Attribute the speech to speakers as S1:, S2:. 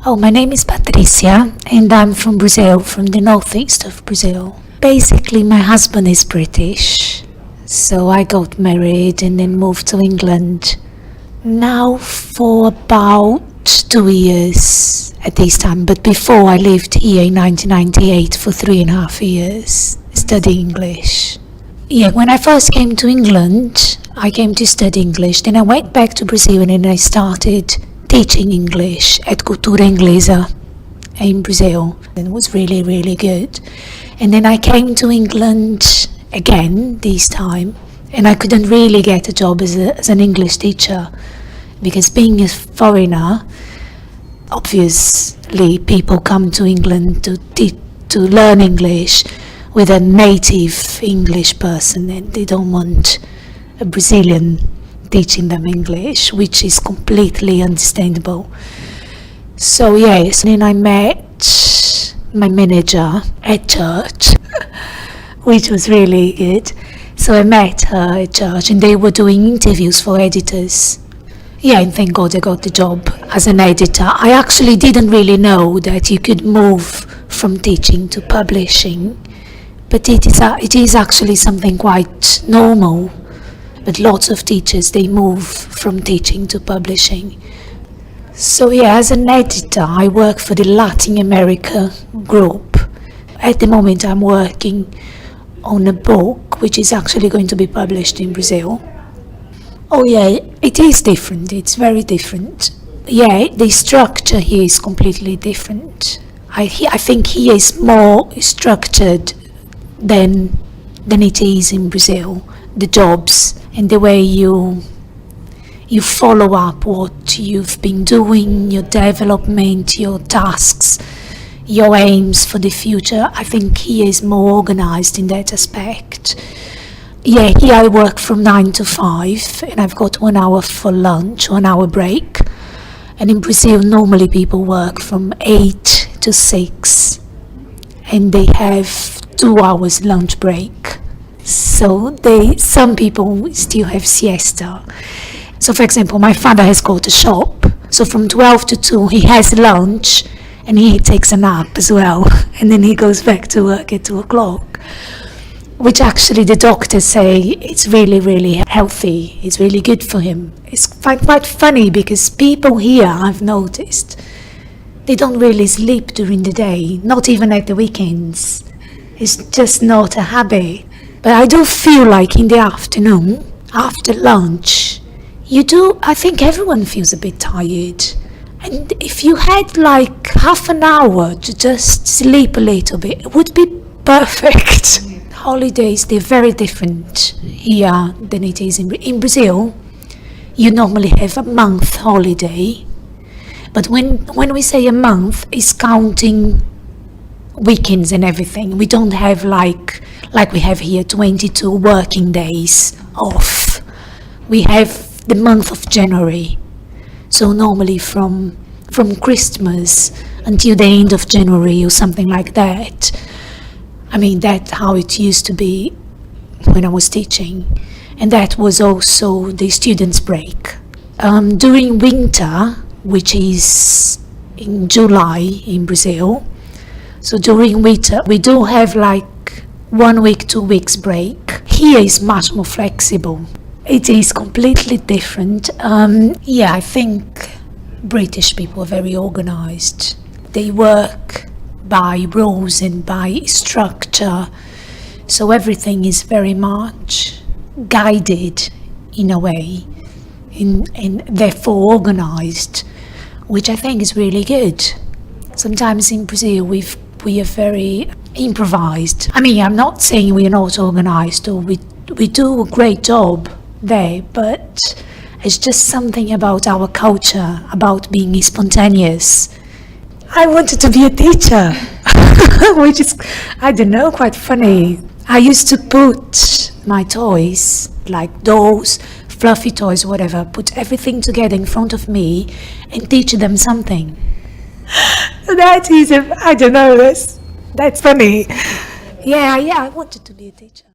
S1: Oh, my name is Patricia and I'm from Brazil, from the northeast of Brazil. Basically, my husband is British, so I got married and then moved to England. Now for about 2 years at this time, but before I lived here in 1998 for 3.5 years, studying English. Yeah, when I first came to England, I came to study English. Then I went back to Brazil and then I started teaching English at Cultura Inglesa in Brazil. And it was really, really good. And then I came to England again this time, and I couldn't really get a job as an English teacher because being a foreigner, obviously people come to England to learn English with a native English person, and they don't want a Brazilian teaching them English, which is completely understandable. So yes, then I met my manager at church, which was really good. So I met her at church and they were doing interviews for editors. Yeah, and thank God I got the job as an editor. I actually didn't really know that you could move from teaching to publishing, but it is actually something quite normal. But lots of teachers, they move from teaching to publishing. So yeah, as an editor, I work for the Latin America group. At the moment, I'm working on a book which is actually going to be published in Brazil. Oh yeah, it is different. It's very different. Yeah, the structure here is completely different. I think here is more structured than it is in Brazil. The jobs and the way you follow up what you've been doing, your development, your tasks, your aims for the future. I think here is more organized in that aspect. Yeah, here I work from 9 to 5 and I've got 1 hour for lunch, 1 hour break. And in Brazil, normally people work from 8 to 6 and they have 2 hours lunch break. So some people still have siesta. So for example, my father has got a shop. So from 12 to 2 he has lunch and he takes a nap as well. And then he goes back to work at 2 o'clock. Which actually the doctors say it's really, really healthy. It's really good for him. It's quite funny because people here, I've noticed, they don't really sleep during the day, not even at the weekends. It's just not a habit. But I do feel like in the afternoon, after lunch, I think everyone feels a bit tired. And if you had like half an hour to just sleep a little bit, it would be perfect. Holidays, they're very different here than it is in Brazil. You normally have a month holiday. But when we say a month, it's counting weekends and everything. We don't have like we have here 22 working days off. We have the month of January. So normally from Christmas until the end of January or something like that. I mean, that's how it used to be when I was teaching. And that was also the students' break. During winter, which is in July in Brazil, so during winter, we do have like 1 week, 2 weeks break. Here is much more flexible. It is completely different. Yeah, I think British people are very organized. They work by rules and by structure. So everything is very much guided in a way and therefore organized, which I think is really good. Sometimes in Brazil we are very improvised. I mean, I'm not saying we are not organized or we do a great job there, but it's just something about our culture, about being spontaneous. I wanted to be a teacher, which is, I don't know, quite funny. I used to put my toys, like dolls, fluffy toys, whatever, put everything together in front of me and teach them something. That is, I don't know, that's funny. Yeah, I wanted to be a teacher.